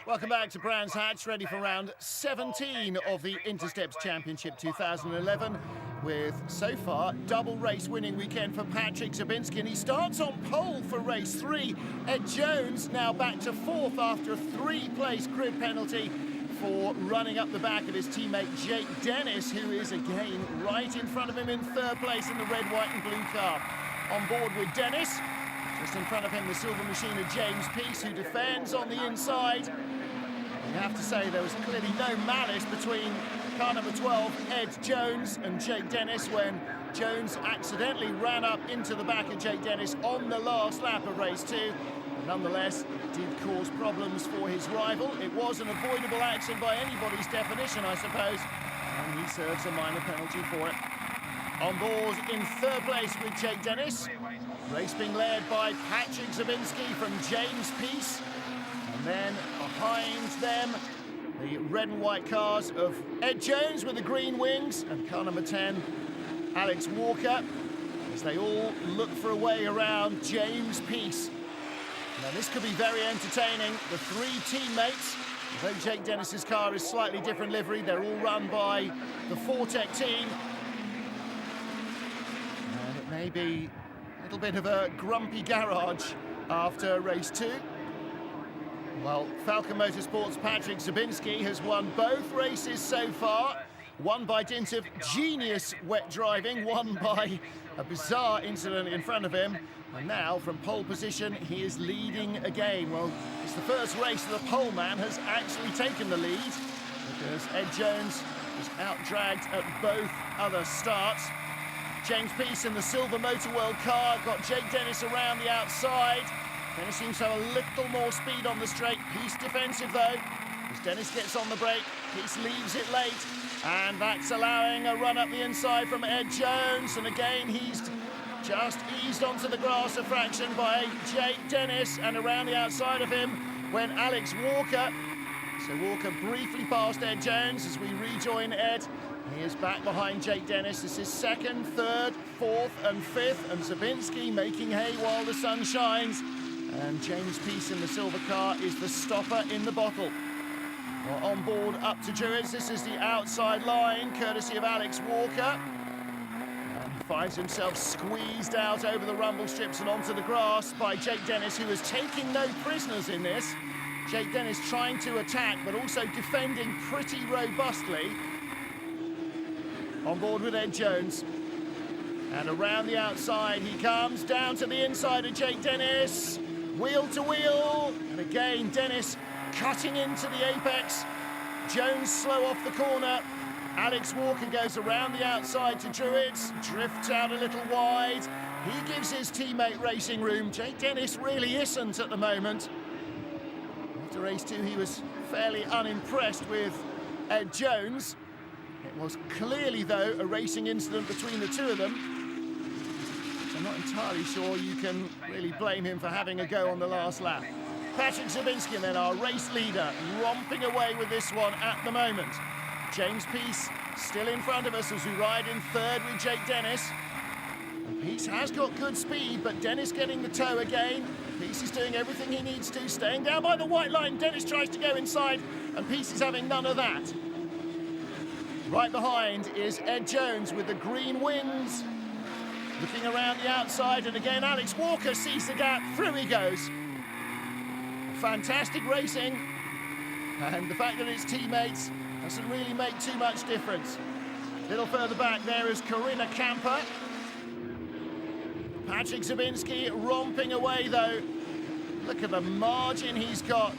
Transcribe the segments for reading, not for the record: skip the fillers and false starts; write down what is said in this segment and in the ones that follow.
Welcome back to Brands Hatch, ready for round 17 of the Intersteps Championship 2011, with so far double race winning weekend for Patryk Zabinski, and he starts on pole for race 3. Ed Jones now back to 4th after a 3-place grid penalty for running up the back of his teammate Jake Dennis, who is again right in front of him in 3rd place in the red, white and blue car. On board with Dennis, just in front of him the silver machine of James Peace, who defends on the inside. You have to say there was clearly no malice between car number 12, Ed Jones, and Jake Dennis when Jones accidentally ran up into the back of Jake Dennis on the last lap of race 2. But nonetheless, it did cause problems for his rival. It was an avoidable accident by anybody's definition, I suppose, and he serves a minor penalty for it. On board in 3rd place with Jake Dennis. Race being led by Patryk Zabinski from James Peace. And then behind them, the red and white cars of Ed Jones with the green wings and car number 10, Alex Walker, as they all look for a way around James Peace. Now this could be very entertaining. The 3 teammates, although Jake Dennis's car is slightly different livery, they're all run by the Fortec team. And it may be a little bit of a grumpy garage after race 2. Well, Falcon Motorsports' Patryk Zabinski has won both races so far. One by dint of genius wet driving, one by a bizarre incident in front of him. And now, from pole position, he is leading again. Well, it's the first race that the pole man has actually taken the lead, because Ed Jones was out-dragged at both other starts. James Peace in the Silver Motor World car got Jake Dennis around the outside. Dennis seems to have a little more speed on the straight. Peace defensive though, as Dennis gets on the brake. Peace leaves it late, and that's allowing a run up the inside from Ed Jones. And again, he's just eased onto the grass a fraction by Jake Dennis, and around the outside of him went Alex Walker. So Walker briefly passed Ed Jones as we rejoin Ed. He is back behind Jake Dennis. This is 2nd, 3rd, 4th and 5th, and Zabinski making hay while the sun shines. And James Peace in the silver car is the stopper in the bottle. Well, on board up to Druids, this is the outside line, courtesy of Alex Walker. And he finds himself squeezed out over the rumble strips and onto the grass by Jake Dennis, who is taking no prisoners in this. Jake Dennis trying to attack, but also defending pretty robustly. On board with Ed Jones. And around the outside he comes, down to the inside of Jake Dennis. Wheel to wheel, and again Dennis cutting into the apex. Jones slow off the corner. Alex Walker goes around the outside to Druids, drifts out a little wide. He gives his teammate racing room. Jake Dennis really isn't at the moment. After race 2 he was fairly unimpressed with Ed Jones. It was clearly though a racing incident between the two of them. I'm not entirely sure you can really blame him for having a go on the last lap. Patryk Zabinski then, our race leader, romping away with this one at the moment. James Peace still in front of us as we ride in 3rd with Jake Dennis. And Peace has got good speed, but Dennis getting the tow again. Peace is doing everything he needs to, staying down by the white line. Dennis tries to go inside, and Peace is having none of that. Right behind is Ed Jones with the green wings. Looking around the outside, and again Alex Walker sees the gap, through he goes. Fantastic racing, and the fact that it's teammates doesn't really make too much difference. A little further back there is Corinna Camper. Patryk Zabinski romping away though. Look at the margin he's got.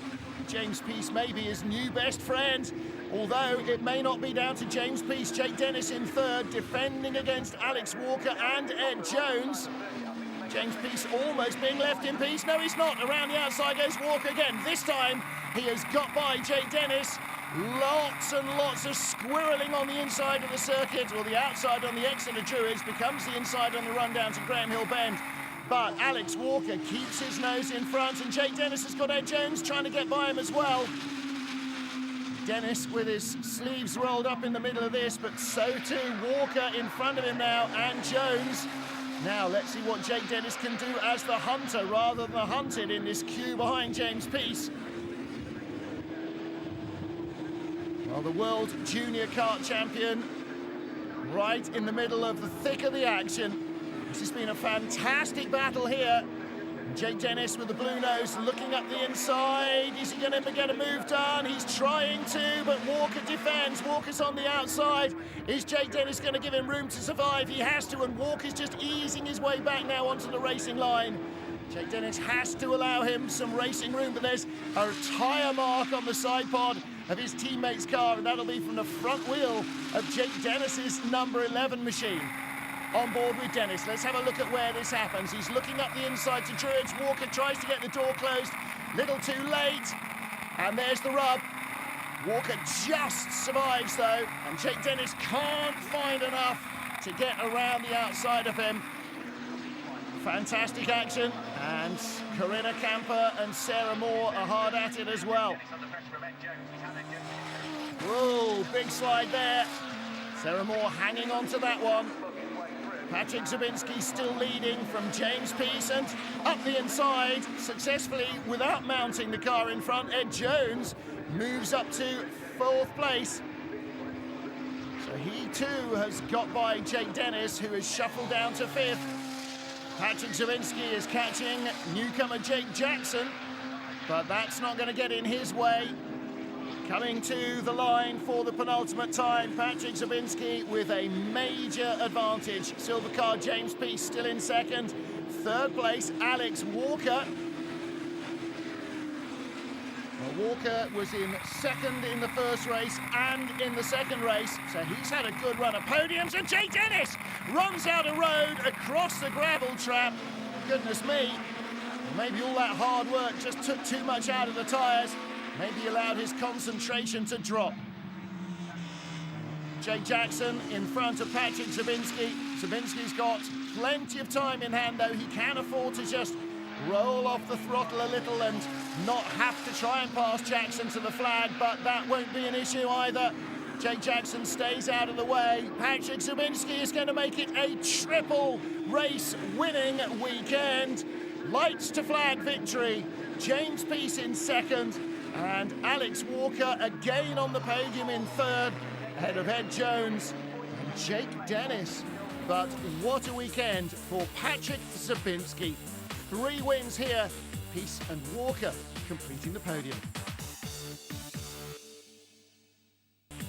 James Peace may be his new best friend, although it may not be down to James Peace. Jake Dennis in 3rd, defending against Alex Walker and Ed Jones. James Peace almost being left in peace. No, he's not. Around the outside goes Walker again. This time he has got by Jake Dennis. Lots and lots of squirreling on the inside of the circuit, or the outside on the exit of Druids, becomes the inside on the run down to Graham Hill Bend. But Alex Walker keeps his nose in front, and Jake Dennis has got Ed Jones trying to get by him as well. Dennis with his sleeves rolled up in the middle of this, but so too Walker in front of him now, and Jones. Now let's see what Jake Dennis can do as the hunter rather than the hunted in this queue behind James Peace. Well, the World Junior Kart Champion right in the middle of the thick of the action. This has been a fantastic battle here. Jake Dennis with the blue nose looking up the inside. Is he going to get a move done? He's trying to, but Walker defends. Walker's on the outside. Is Jake Dennis going to give him room to survive? He has to, and Walker's just easing his way back now onto the racing line. Jake Dennis has to allow him some racing room, but there's a tyre mark on the side pod of his teammate's car, and that'll be from the front wheel of Jake Dennis's number 11 machine. On board with Dennis. Let's have a look at where this happens. He's looking up the inside to Druids. Walker tries to get the door closed. Little too late. And there's the rub. Walker just survives though, and Jake Dennis can't find enough to get around the outside of him. Fantastic action, and Corinna Camper and Sarah Moore are hard at it as well. Whoa, big slide there. Sarah Moore hanging on to that one. Patryk Zabinski still leading from James Pearson. Up the inside, successfully without mounting the car in front. Ed Jones moves up to 4th place. So he too has got by Jake Dennis, who has shuffled down to 5th. Patryk Zabinski is catching newcomer Jake Jackson, but that's not going to get in his way. Coming to the line for the penultimate time, Patryk Zabinski with a major advantage. Silver car, James Peace still in 2nd. 3rd place, Alex Walker. Well, Walker was in 2nd in the first race and in the 2nd race, so he's had a good run of podiums. And Jake Dennis runs out a road across the gravel trap. Goodness me, maybe all that hard work just took too much out of the tyres. Maybe allowed his concentration to drop. Jake Jackson in front of Patryk Zabinski. Zabinski's got plenty of time in hand though. He can afford to just roll off the throttle a little and not have to try and pass Jackson to the flag, but that won't be an issue either. Jake Jackson stays out of the way. Patryk Zabinski is going to make it a triple race winning weekend. Lights to flag victory. James Peace in 2nd. And Alex Walker again on the podium in 3rd, ahead of Ed Jones and Jake Dennis. But what a weekend for Patryk Zabinski. 3 wins here, Peace and Walker completing the podium.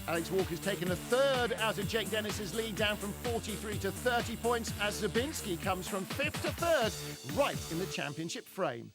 Alex Walker's taken a 3rd out of Jake Dennis's lead, down from 43 to 30 points, as Zabinski comes from 5th to 3rd, right in the championship frame.